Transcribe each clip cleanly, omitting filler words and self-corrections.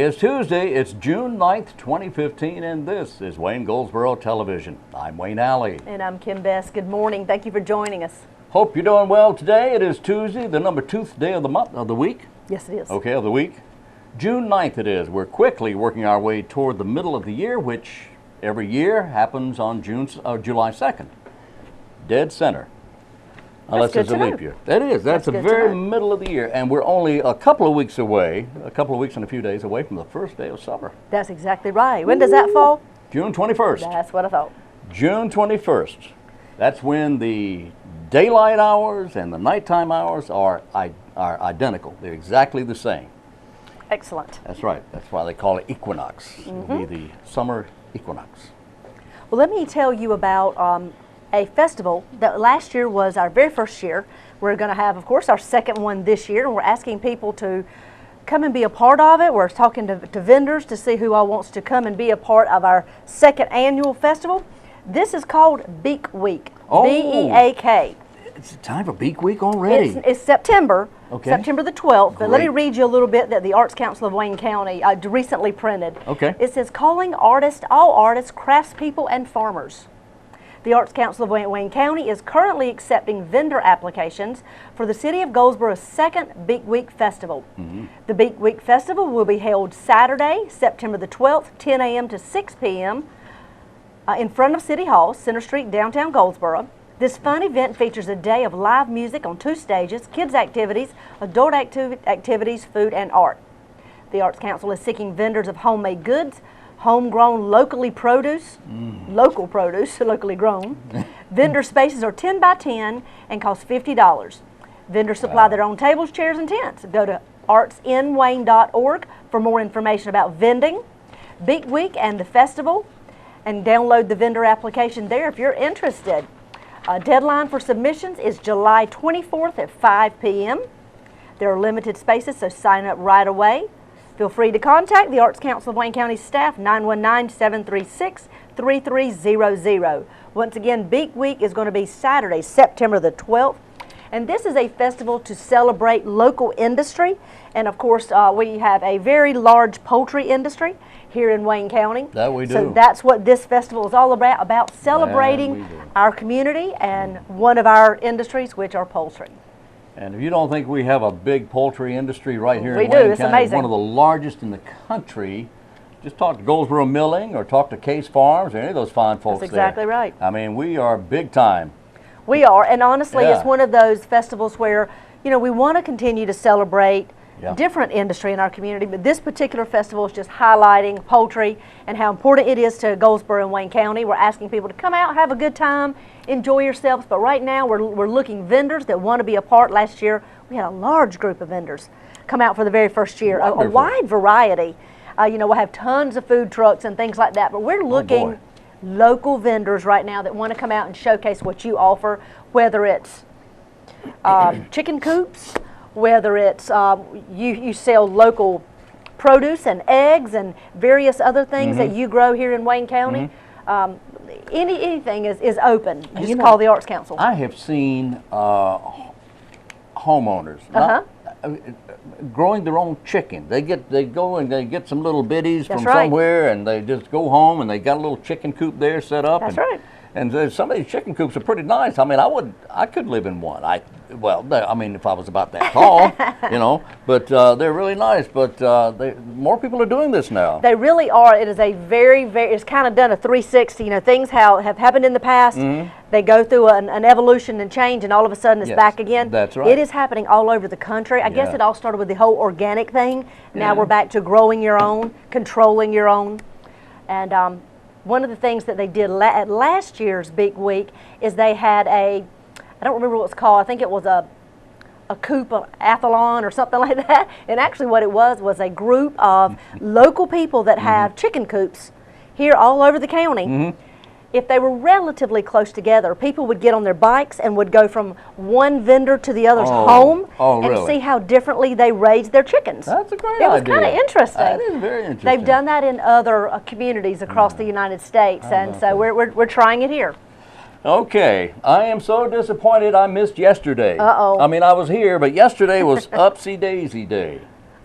is Tuesday. It's June 9th, 2015, and this is Wayne Goldsboro Television. I'm Wayne Alley. And I'm Kim Best. Good morning. Thank you for joining us. Hope you're doing well today. It is Tuesday, the number 2th day of the week. Yes, it is. Okay, of the week. June 9th it is. We're quickly working our way toward the middle of the year, which every year happens on July 2nd. Dead center. Unless it's a leap year. That is. That's the very middle of the year. And we're only a couple of weeks away, a couple of weeks and a few days away from the first day of summer. That's exactly right. When does that fall? June 21st. That's what I thought. June 21st. That's when the daylight hours and the nighttime hours are identical. They're exactly the same. Excellent. That's right. That's why they call it equinox. It'll be the summer equinox. Well, let me tell you about a festival that last year was our very first year. We're going to have, of course, our second one this year, and we're asking people to come and be a part of it. We're talking to vendors to see who all wants to come and be a part of our second annual festival. This is called Beak Week. Oh. B-E-A-K. It's time for Beak Week already. It's September, Okay. September the 12th. But let me Great. read you a little bit that the Arts Council of Wayne County recently printed. Okay. It says, calling all artists, craftspeople, and farmers. The Arts Council of Wayne County is currently accepting vendor applications for the City of Goldsboro's second Beak Week Festival. The Beak Week Festival will be held Saturday, September the 12th, 10 a.m. to 6 p.m. In front of City Hall, Center Street, downtown Goldsboro. This fun event features a day of live music on 2 stages, kids' activities, adult activities, food, and art. The Arts Council is seeking vendors of homemade goods, homegrown, locally produce, local produce, locally grown. Vendor spaces are 10 by 10 and cost $50. Vendors supply their own tables, chairs, and tents. Go to artsinwayne.org for more information about vending, Beak Week, and the festival, and download the vendor application there if you're interested. Deadline for submissions is July 24th at 5 p.m. There are limited spaces, so sign up right away. Feel free to contact the Arts Council of Wayne County staff, 919-736-3300. Once again, Beak Week is going to be Saturday, September the 12th. And this is a festival to celebrate local industry. And of course, we have a very large poultry industry here in Wayne County. That we do. So that's what this festival is all about celebrating our community and one of our industries, which are poultry. And if you don't think we have a big poultry industry right here in We do. Wayne It's County, amazing. one of the largest in the country, just talk to Goldsboro Milling or talk to Case Farms or any of those fine folks That's exactly there. right. I mean, we are big time. We are, and honestly, Yeah. it's one of those festivals where, you know, we want to continue to celebrate Yeah. different industry in our community, but this particular festival is just highlighting poultry and how important it is to Goldsboro and Wayne County. We're asking people to come out, have a good time, enjoy yourselves, but right now we're looking vendors that want to be a part. Last year, we had a large group of vendors come out for the very first year, a wide variety. You know, we'll have tons of food trucks and things like that, but we're looking local vendors right now that want to come out and showcase what you offer, whether it's chicken coops, whether it's you sell local produce and eggs and various other things that you grow here in Wayne County. Anything is open. Just call the Arts Council. I have seen homeowners growing their own chicken. They go and they get some little bitties from somewhere, and they just go home and they got a little chicken coop there set up. That's right. And some of these chicken coops are pretty nice. I mean, I could live in one. I mean, if I was about that tall, you know. But they're really nice. But more people are doing this now. They really are. It is a very, it's kind of done a 360. You know, things have happened in the past. They go through an evolution and change, and all of a sudden it's back again. That's right. It is happening all over the country. I guess it all started with the whole organic thing. Now we're back to growing your own, controlling your own. And one of the things that they did at last year's Beak Week is they had I don't remember what it's called. I think it was a coop of athlon or something like that. And actually what it was a group of local people that have chicken coops here all over the county. If they were relatively close together, people would get on their bikes and would go from one vendor to the other's home and see how differently they raised their chickens. That's a great idea. It was kind of interesting. That is very interesting. They've done that in other communities across the United States, and so we're trying it here. Okay, I am so disappointed I missed yesterday. Uh-oh. I mean, I was here, but yesterday was Upsy Daisy Day.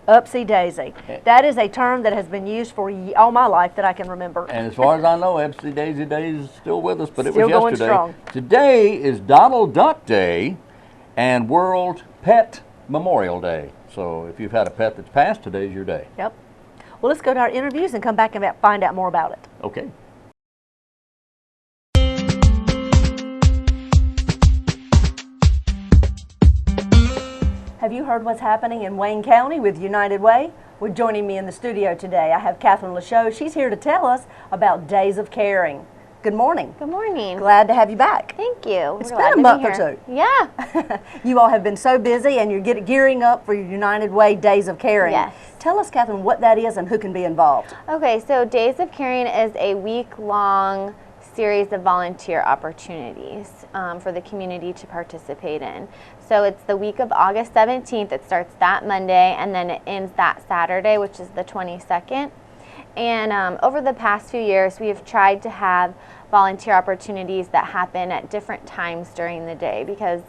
Upsy daisy. That is a term that has been used for all my life that I can remember. And as far as I know, Upsy Daisy Day is still with us, but it Still was going yesterday. strong. Today is Donald Duck Day and World Pet Memorial Day. So if you've had a pet that's passed, today's your day. Yep. Well, let's go to our interviews and come back and find out more about it. Okay. Have you heard what's happening in Wayne County with United Way? Well, joining me in the studio today, I have Catherine LaChaux. She's here to tell us about Days of Caring. Good morning. Good morning. Glad to have you back. Thank you. It's We're been a glad to be month or here. two. Yeah. You all have been so busy and you're gearing up for your United Way Days of Caring. Yes. Tell us, Catherine, what that is and who can be involved. Okay, so Days of Caring is a week-long series of volunteer opportunities for the community to participate in. So it's the week of August 17th. It starts that Monday and then it ends that Saturday, which is the 22nd. And over the past few years, we have tried to have volunteer opportunities that happen at different times during the day because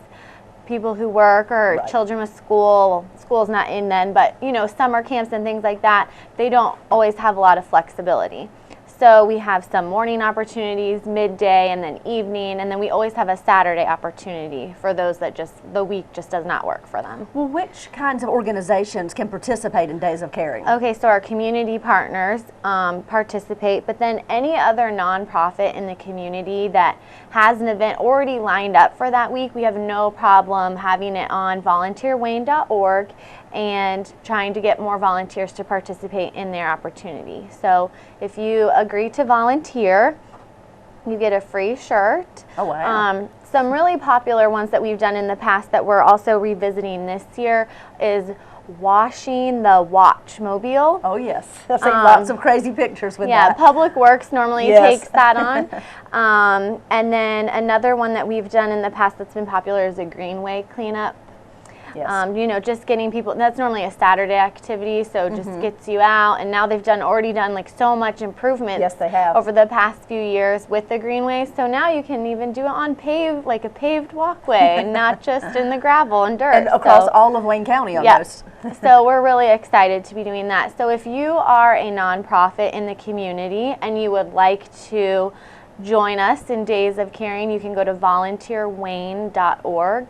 people who work or Right. children with school, school's not in then, but you know, summer camps and things like that, they don't always have a lot of flexibility. So we have some morning opportunities, midday, and then evening, and then we always have a Saturday opportunity for those that just, the week just does not work for them. Well, which kinds of organizations can participate in Days of Caring? Okay, so our community partners participate, but then any other nonprofit in the community that has an event already lined up for that week, we have no problem having it on volunteerwayne.org and trying to get more volunteers to participate in their opportunity. So if you agree to volunteer, you get a free shirt. Oh, wow. Some really popular ones that we've done in the past that we're also revisiting this year is washing the Watchmobile. Oh, yes. I've seen lots of crazy pictures with Yeah, that. Public Works normally Yes. takes that on. And then another one that we've done in the past that's been popular is a Greenway cleanup. Yes. You know, just getting people, that's normally a Saturday activity, so it just gets you out. And now they've already done like so much improvements Yes, they have. over the past few years with the Greenway. So now you can even do it on like a paved walkway and not just in the gravel and dirt. And across So- all of Wayne County yeah. almost. So we're really excited to be doing that. So if you are a nonprofit in the community and you would like to join us in Days of Caring, you can go to volunteerwayne.org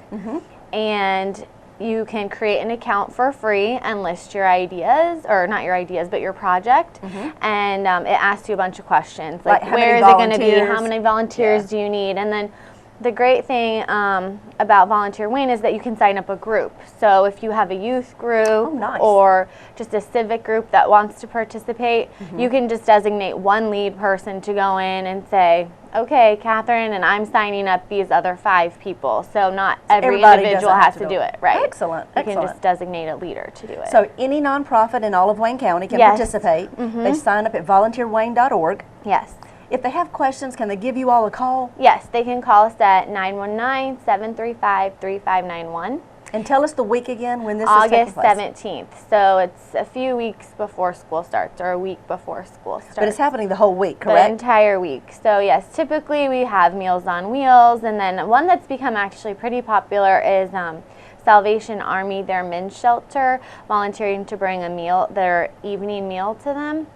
and you can create an account for free and list your ideas, or not your ideas, but your project. And it asks you a bunch of questions, like Like how where many is it going to be, how volunteers? many volunteers Yeah. do you need, and then the great thing about Volunteer Wayne is that you can sign up a group. So if you have a youth group nice. or just a civic group that wants to participate, you can just designate one lead person to go in and say, okay, Catherine, and I'm signing up these other 5 people. So not every everybody individual doesn't have has to to do do it. it, right? Excellent, You can excellent. just designate a leader to do it. So any nonprofit in all of Wayne County can Yes. participate. They sign up at volunteerwayne.org. yes. If they have questions, can they give you all a call? Yes, they can call us at 919-735-3591. And tell us the week again when this is taking August place. 17th. So it's a few weeks before school starts, or a week before school starts. But it's happening the whole week, the correct? entire week. So yes, typically we have Meals on Wheels, and then one that's become actually pretty popular is Salvation Army, their men's shelter, volunteering to bring a meal, their evening meal to them.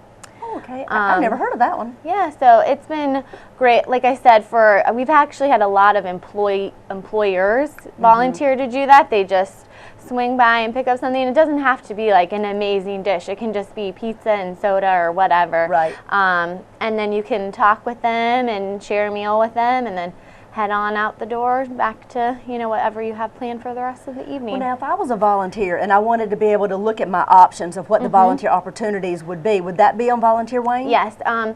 Oh, okay. I've never heard of that one. Yeah, so it's been great. Like I said, we've actually had a lot of employers volunteer to do that. They just swing by and pick up something. It doesn't have to be like an amazing dish. It can just be pizza and soda or whatever. Right. And then you can talk with them and share a meal with them, and then head on out the door back to, you know, whatever you have planned for the rest of the evening. Well, now, if I was a volunteer and I wanted to be able to look at my options of what the volunteer opportunities would that be on Volunteer Wayne? Yes. July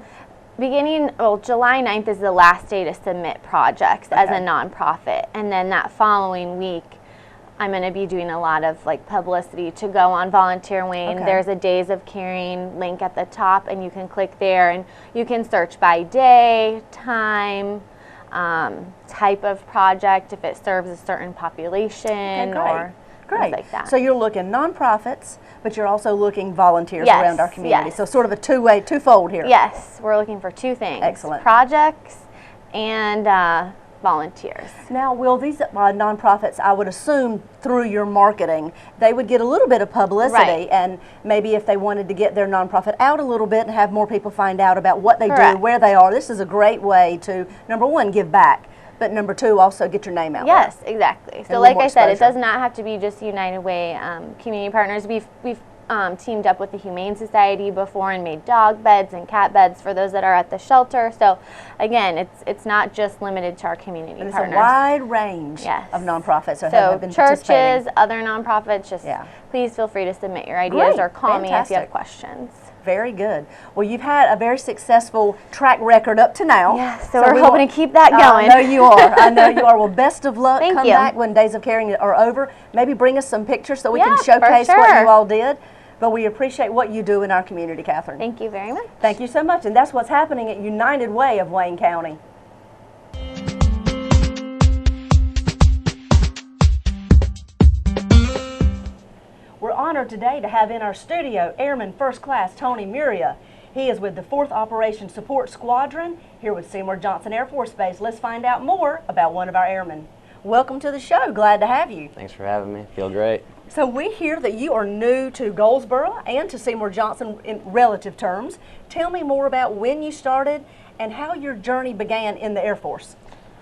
9th is the last day to submit projects as a Okay. nonprofit. And then that following week, I'm going to be doing a lot of like publicity to go on Volunteer Wayne. Okay. There's a Days of Caring link at the top, and you can click there and you can search by day, time, type of project, if it serves a certain population or Great. things like that. So you're looking nonprofits, but you're also looking volunteers Yes, around our community. yes. So sort of a twofold here. Yes, we're looking for 2 things. Excellent. Projects and volunteers. Now, will these nonprofits, I would assume through your marketing, they would get a little bit of publicity, Right. and maybe if they wanted to get their nonprofit out a little bit and have more people find out about what they do, Correct. where they are, this is a great way to, number one, give back, but number two, also get your name out there. Yes, exactly. a So little like more I said, it exposure. does not have to be just United Way community partners. We've teamed up with the Humane Society before and made dog beds and cat beds for those that are at the shelter. So again, it's not just limited to our community And it's partners. a wide range Yes. of nonprofits that So have been participating. churches, other nonprofits, just Yeah. please feel free to submit your ideas Great. or call me if you Fantastic. have questions. Very good. Well, you've had a very successful track record up to now. Yeah, so we're we hoping want- to keep that going. I know you are. I know you are. Well, best of luck. Thank Come you. back when Days of Caring are over. Maybe bring us some pictures so we Yeah, can for showcase what sure. you all did. But we appreciate what you do in our community, Catherine. Thank you very much. Thank you so much. And that's what's happening at United Way of Wayne County. We're honored today to have in our studio Airman First Class Tony Muria. He is with the 4th Operations Support Squadron here with Seymour Johnson Air Force Base. Let's find out more about one of our airmen. Welcome to the show. Glad to have you. Thanks for having me. Feel great. So we hear that you are new to Goldsboro and to Seymour Johnson in relative terms. Tell me more about when you started and how your journey began in the Air Force.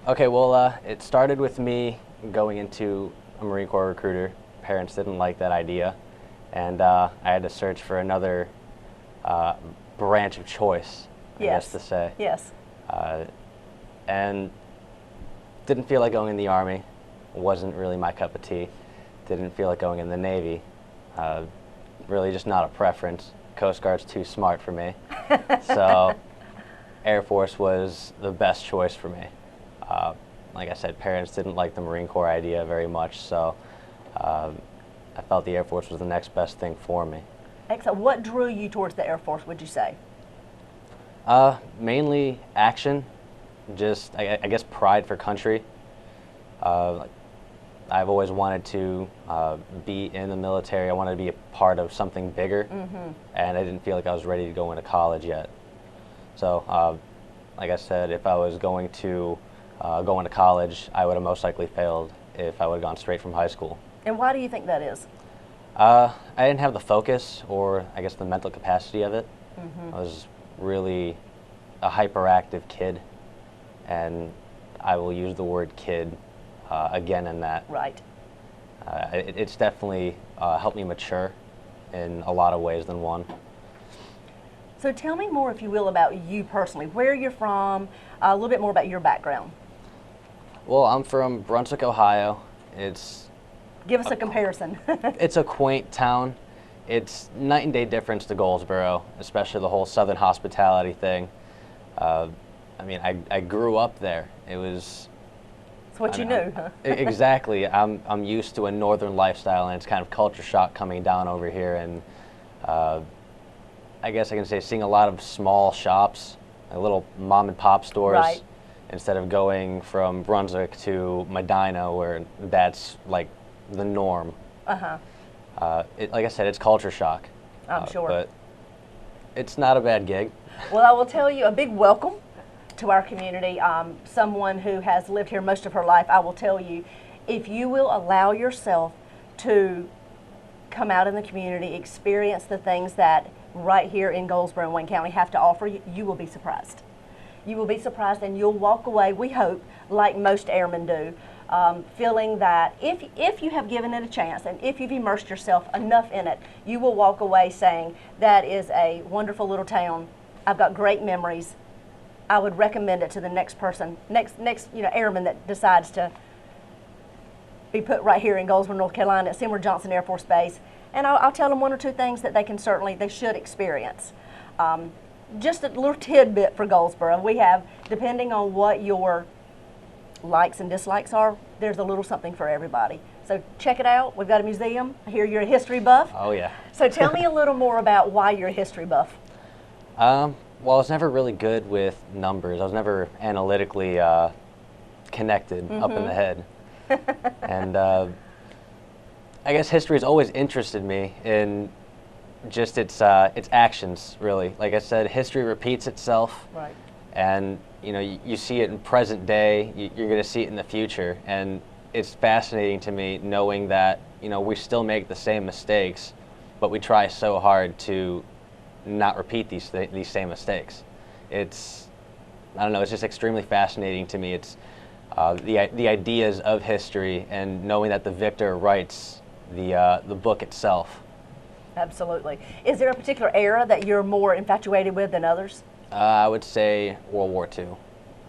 Okay, well, it started with me going into a Marine Corps recruiter. Parents didn't like that idea, and I had to search for another branch of choice, I guess to say. Yes. And didn't feel like going in the Army. Wasn't really my cup of tea. Didn't feel like going in the Navy. Really just not a preference. Coast Guard's too smart for me. So Air Force was the best choice for me. Like I said, parents didn't like the Marine Corps idea very much, so I felt the Air Force was the next best thing for me. Excellent. What drew you towards the Air Force, would you say? Mainly action, just I guess pride for country. I've always wanted to be in the military. I wanted to be a part of something bigger, and I didn't feel like I was ready to go into college yet. So, like I said, if I was going to go into college, I would have most likely failed if I would have gone straight from high school. And why do you think that is? I didn't have the focus or I guess the mental capacity of it. I was really a hyperactive kid, and I will use the word kid again in that. Right. It's definitely helped me mature in a lot of ways than one. So tell me more, if you will, about you personally, where you're from, a little bit more about your background. Well, I'm from Brunswick, Ohio. Give us a comparison. It's a quaint town. It's night and day difference to Goldsboro, especially the whole Southern hospitality thing. I mean, I grew up there. It was It's what you knew, huh? exactly. I'm used to a northern lifestyle, and it's kind of culture shock coming down over here. And I guess I can say seeing a lot of small shops, like little mom and pop stores, Right. instead of going from Brunswick to Medina, where that's like the norm. Uh-huh. Like I said, it's culture shock. I'm sure. But it's not a bad gig. Well, I will tell you a big welcome to our community. Someone who has lived here most of her life, I will tell you, if you will allow yourself to come out in the community, experience the things that right here in Goldsboro and Wayne County have to offer you, you will be surprised. You will be surprised, and you'll walk away, we hope, like most airmen do, feeling that if you have given it a chance and if you've immersed yourself enough in it, you will walk away saying, that is a wonderful little town. I've got great memories. I would recommend it to the next person, next airman that decides to be put right here in Goldsboro, North Carolina at Seymour Johnson Air Force Base. And I'll tell them one or two things that they should experience. Just a little tidbit for Goldsboro. We have, depending on what your likes and dislikes are, there's a little something for everybody. So check it out. We've got a museum. I hear you're a history buff. Oh yeah. So tell me a little more about why you're a history buff. Well, I was never really good with numbers. I was never analytically connected up in the head. And I guess history has always interested me in just its actions, really. Like I said, history repeats itself. Right. And you know, you see it in present day, you're going to see it in the future, and it's fascinating to me knowing that, you know, we still make the same mistakes, but we try so hard to not repeat these same mistakes. It's, I don't know, it's just extremely fascinating to me. It's the ideas of history and knowing that the victor writes the book itself. Absolutely. Is there a particular era that you're more infatuated with than others? I would say World War II,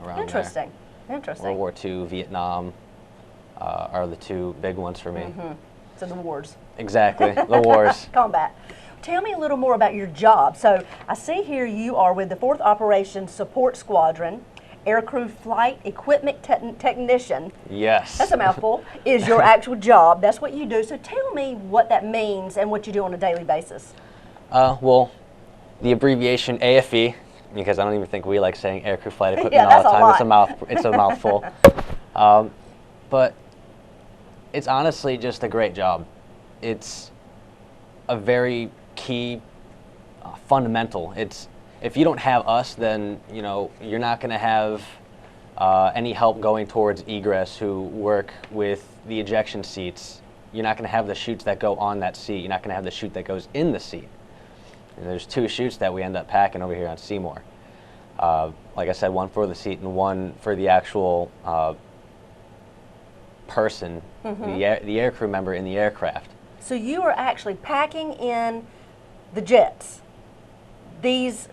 around Interesting. there. Interesting. World War II, Vietnam are the two big ones for me. So the wars. Exactly, the wars. Combat. Tell me a little more about your job. So I see here you are with the 4th Operations Support Squadron, Aircrew Flight Equipment Technician. Yes. That's a mouthful. Is your actual job. That's what you do. So tell me what that means and what you do on a daily basis. Well, the abbreviation AFE, because I don't even think we like saying Aircrew Flight Equipment Yeah, all the that's a time. lot. It's a mouthful. But it's honestly just a great job. It's a very key fundamental. It's, if you don't have us, then, you know, you're not going to have any help going towards egress who work with the ejection seats. You're not going to have the chutes that go on that seat. You're not going to have the chute that goes in the seat. And there's 2 chutes that we end up packing over here on Seymour. Like I said, one for the seat and one for the actual person, the aircrew member in the aircraft. So you are actually packing in the jets. These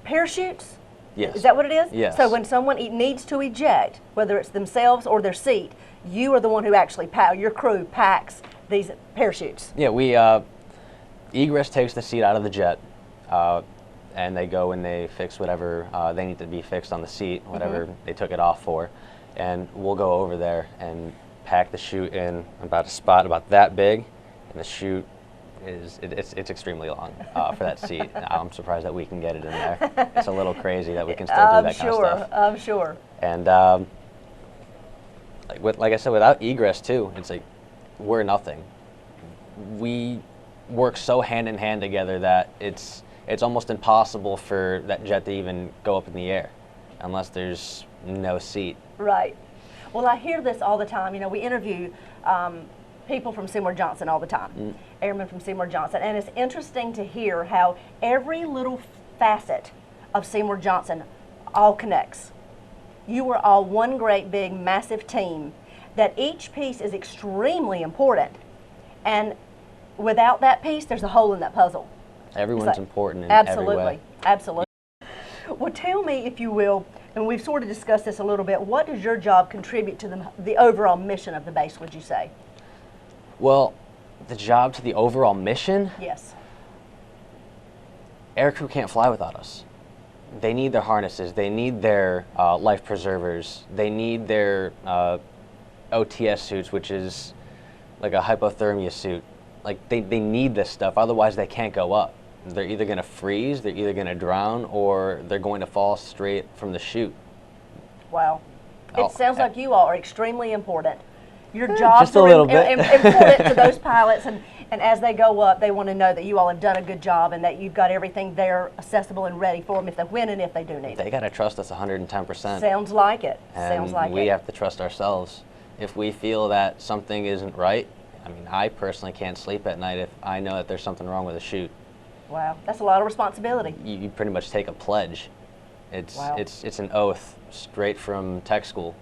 parachutes? Yes. Is that what it is? Yes. So when someone needs to eject, whether it's themselves or their seat, you are the one who actually your crew packs these parachutes. Yeah, we egress takes the seat out of the jet, and they go and they fix whatever they need to be fixed on the seat, whatever they took it off for, and we'll go over there and pack the chute in about a spot about that big, and the chute is it's extremely long for that seat. I'm surprised that we can get it in there. It's a little crazy that we can still do that kind of stuff. I'm sure. And like I said, without egress too, it's like we're nothing. We work so hand in hand together that it's almost impossible for that jet to even go up in the air unless there's no seat. Right. Well, I hear this all the time. You know, we interview people from Seymour Johnson all the time, airmen from Seymour Johnson, and it's interesting to hear how every little facet of Seymour Johnson all connects. You are all one great big massive team that each piece is extremely important, and without that piece there's a hole in that puzzle. Everyone's important in Absolutely. every way. Absolutely. Well, tell me, if you will, and we've sort of discussed this a little bit, what does your job contribute to the overall mission of the base, would you say? Well, the job to the overall mission, Yes. aircrew can't fly without us. They need their harnesses, they need their life preservers, they need their OTS suits, which is like a hypothermia suit. Like they need this stuff, otherwise they can't go up. They're either going to freeze, they're either going to drown, or they're going to fall straight from the chute. Wow. Oh, It sounds like you all are extremely important. Your jobs just a are little bit. important to those pilots, and as they go up, they want to know that you all have done a good job and that you've got everything there accessible and ready for them if they win and if they do need They it. got to trust us 110%. Sounds like it. And Sounds like we it. have to trust ourselves. If we feel that something isn't right, I mean, I personally can't sleep at night if I know that there's something wrong with a chute. Wow, that's a lot of responsibility. You pretty much take a pledge. Wow. It's an oath straight from tech school.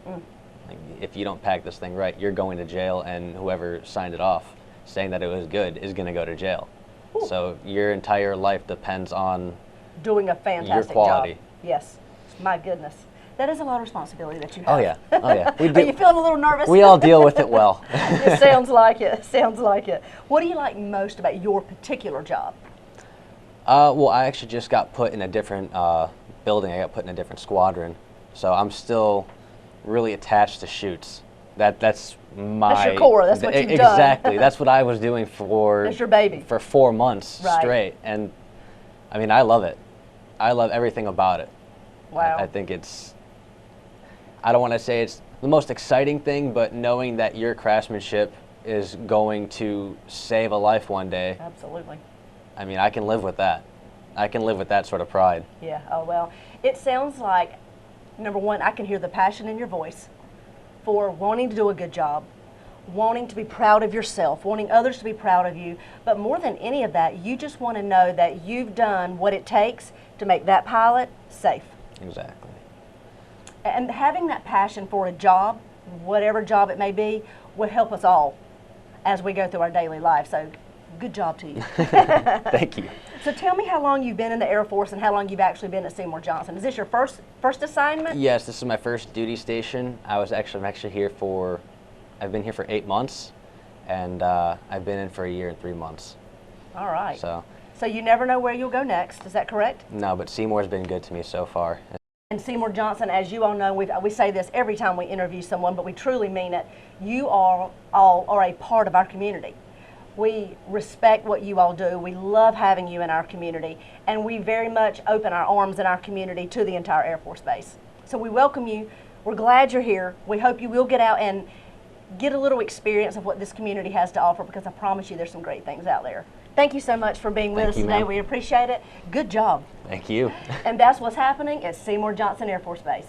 Like, if you don't pack this thing right, you're going to jail, and whoever signed it off saying that it was good is going to go to jail. Ooh. So your entire life depends on Doing a fantastic quality. job. Yes, my goodness. That is a lot of responsibility that you have. Oh yeah, oh yeah. We Are you feeling a little nervous? We all deal with it well. It sounds like it. Sounds like it. What do you like most about your particular job? Well, I actually just got put in a different building. I got put in a different squadron, so I'm still really attached to chutes. That's my. your core, that's what you've done. Exactly. That's what I was doing for. That's your baby. For 4 months Right. straight, and I mean, I love it. I love everything about it. Wow. I think it's. I don't want to say it's the most exciting thing, but knowing that your craftsmanship is going to save a life one day, Absolutely. I mean, I can live with that. I can live with that sort of pride. Yeah. Oh well. It sounds like Number one, I can hear the passion in your voice for wanting to do a good job, wanting to be proud of yourself, wanting others to be proud of you. But more than any of that, you just want to know that you've done what it takes to make that pilot safe. Exactly. And having that passion for a job, whatever job it may be, will help us all as we go through our daily life. So good job to you. Thank you. So tell me how long you've been in the Air Force and how long you've actually been at Seymour Johnson. Is this your first assignment? Yes, this is my first duty station. I'm actually here for, I've been here for 8 months, and I've been in for a year and 3 months. All right. So you never know where you'll go next. Is that correct? no, but Seymour's been good to me so far. And Seymour Johnson, as you all know, we say this every time we interview someone, but we truly mean it. You all are a part of our community. We respect what you all do. We love having you in our community, and we very much open our arms in our community to the entire Air Force Base. So we welcome you. We're glad you're here. We hope you will get out and get a little experience of what this community has to offer, because I promise you there's some great things out there. Thank you so much for being with us you, today. ma'am. We appreciate it. Good job. Thank you. And that's what's happening at Seymour Johnson Air Force Base.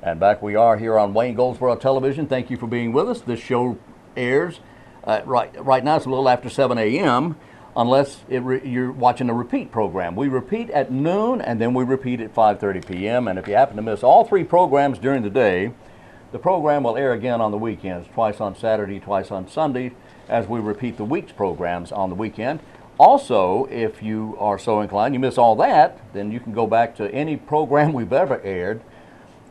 And back we are here on Wayne Goldsboro Television. Thank you for being with us. This show airs right now. It's a little after 7 a.m. unless you're watching a repeat program. We repeat at noon, and then we repeat at 5:30 p.m. And if you happen to miss all three programs during the day, the program will air again on the weekends, twice on Saturday, twice on Sunday, as we repeat the week's programs on the weekend. Also, if you are so inclined, you miss all that, then you can go back to any program we've ever aired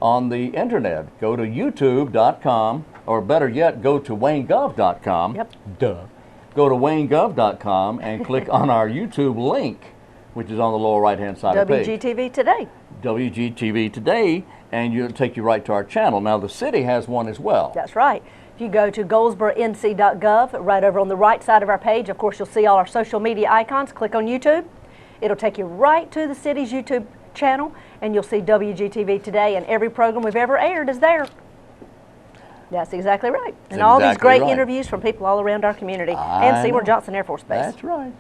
on the internet. Go to youtube.com, or better yet, go to waynegov.com. Yep. Duh. Go to waynegov.com and click on our YouTube link, which is on the lower right-hand side of the page. WGTV Today. WGTV Today, and it'll take you right to our channel. Now, the city has one as well. That's right. If you go to goldsboronc.gov, right over on the right side of our page, of course, you'll see all our social media icons. Click on YouTube. It'll take you right to the city's YouTube channel, and you'll see WGTV Today, and every program we've ever aired is there. That's exactly right. And all these great interviews from people all around our community and Seymour Johnson Air Force Base. That's right.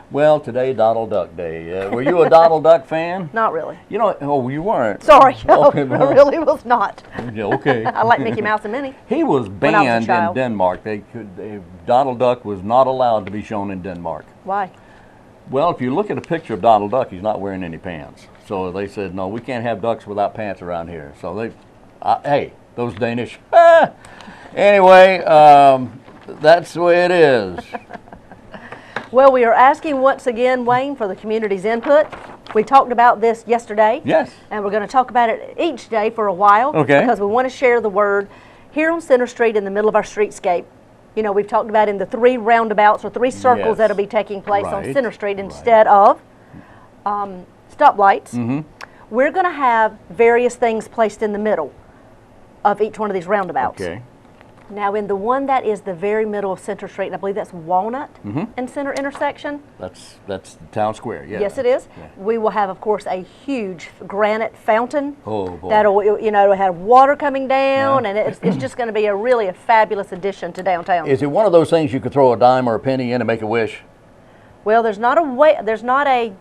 Well, today, Donald Duck Day. Were you a Donald Duck fan? Not really. You know, oh, you weren't. Sorry, no, Okay, well, I really was not. yeah, okay. I like Mickey Mouse and Minnie. He was I was a banned in child. Denmark. Donald Duck was not allowed to be shown in Denmark. Why? Well, if you look at a picture of Donald Duck, he's not wearing any pants. So they said, no, we can't have ducks without pants around here. So they, hey, those Danish. Anyway, that's the way it is. Well, we are asking once again, Wayne, for the community's input. We talked about this yesterday. Yes. And we're going to talk about it each day for a while. Okay. Because we want to share the word. Here on Center Street, in the middle of our streetscape, you know, we've talked about in the 3 roundabouts or 3 circles Yes. that'll be taking place on Right. Center Street instead of stoplights. Mm-hmm. We're going to have various things placed in the middle of each one of these roundabouts. Okay. Now, in the one that is the very middle of Center Street, and I believe that's Walnut and Center intersection. That's the town square, yeah. Yes, it is. Yeah. We will have, of course, a huge granite fountain. Oh, boy. That'll, you know, have water coming down, Yeah. and it's just going to be a fabulous addition to downtown. Is it one of those things you could throw a dime or a penny in and make a wish? Well, there's not an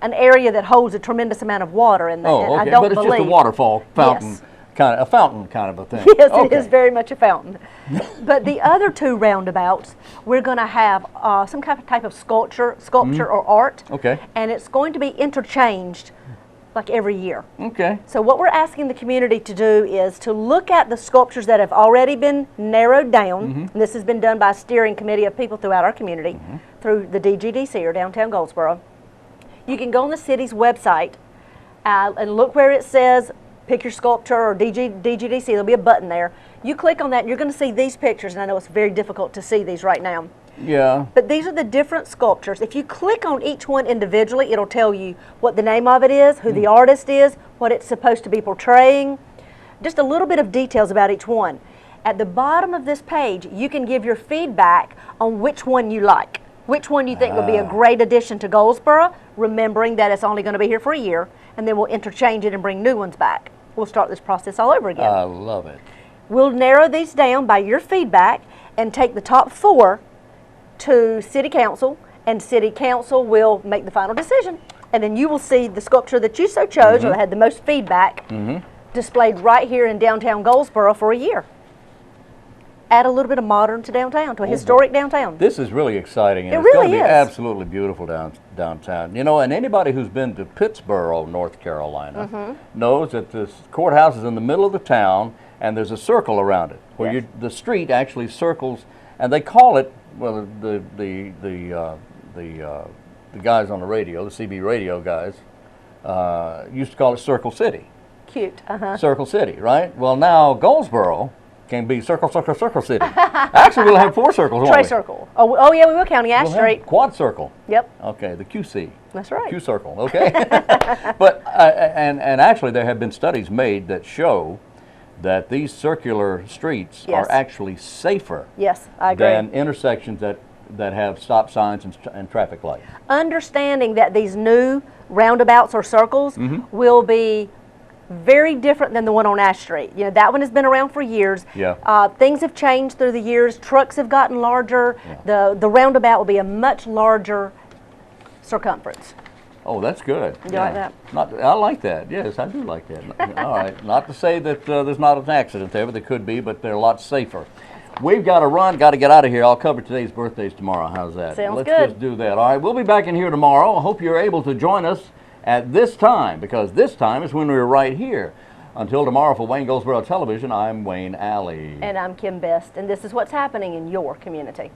area that holds a tremendous amount of water in there. Oh, okay. I don't But it's believe. just a waterfall fountain, Yes. a fountain kind of a thing. Yes, Okay. it is very much a fountain. But the other 2 roundabouts, we're going to have some kind of type of sculpture or art. Okay. And it's going to be interchanged like every year. Okay. So what we're asking the community to do is to look at the sculptures that have already been narrowed down. And this has been done by a steering committee of people throughout our community, through the DGDC or Downtown Goldsboro. You can go on the city's website and look where it says pick your sculpture or DGDC. There'll be a button there. You click on that and you're going to see these pictures, and I know it's very difficult to see these right now. Yeah. But these are the different sculptures. If you click on each one individually, it'll tell you what the name of it is, who the artist is, what it's supposed to be portraying, just a little bit of details about each one. At the bottom of this page, you can give your feedback on which one you like, which one you think would be a great addition to Goldsboro, remembering that it's only going to be here for a year, and then we'll interchange it and bring new ones back. We'll start this process all over again. I love it. We'll narrow these down by your feedback and take the top 4 to City Council, and City Council will make the final decision. And then you will see the sculpture that you so chose, or that had the most feedback, displayed right here in downtown Goldsboro for a year. Add a little bit of modern to downtown, to a historic downtown. This is really exciting. And It it's really going to be is. absolutely beautiful downtown. You know, and anybody who's been to Pittsboro, North Carolina, knows that the courthouse is in the middle of the town, and there's a circle around it, where Yes. the street actually circles, and they call it, well, the guys on the radio, the CB radio guys, used to call it Circle City. Cute. Circle City, right? Well, now Goldsboro can be Circle City. Actually, we'll have 4 circles, won't Trey we? Circle. Oh yeah, we will, counting Ash We'll have Street. Quad Circle. Yep, Okay, the QC. that's right. Q Circle, okay. But, and actually there have been studies made that show that these circular streets Yes. are actually safer Yes, I agree. than intersections that have stop signs and traffic lights. Understanding that these new roundabouts or circles will be very different than the one on Ash Street. You know, that one has been around for years. Yeah. Things have changed through the years. Trucks have gotten larger. The roundabout will be a much larger circumference. Oh, that's good. You like that? I like that. Yes, I do like that. All right. Not to say that there's not an accident there, but there could be, but they're a lot safer. We've got to run, got to get out of here. I'll cover today's birthdays tomorrow. How's that? Sounds Let's good. just do that. All right, we'll be back in here tomorrow. I hope you're able to join us at this time, because this time is when we're right here. Until tomorrow, for Wayne Goldsboro Television, I'm Wayne Alley. And I'm Kim Best, and this is what's happening in your community.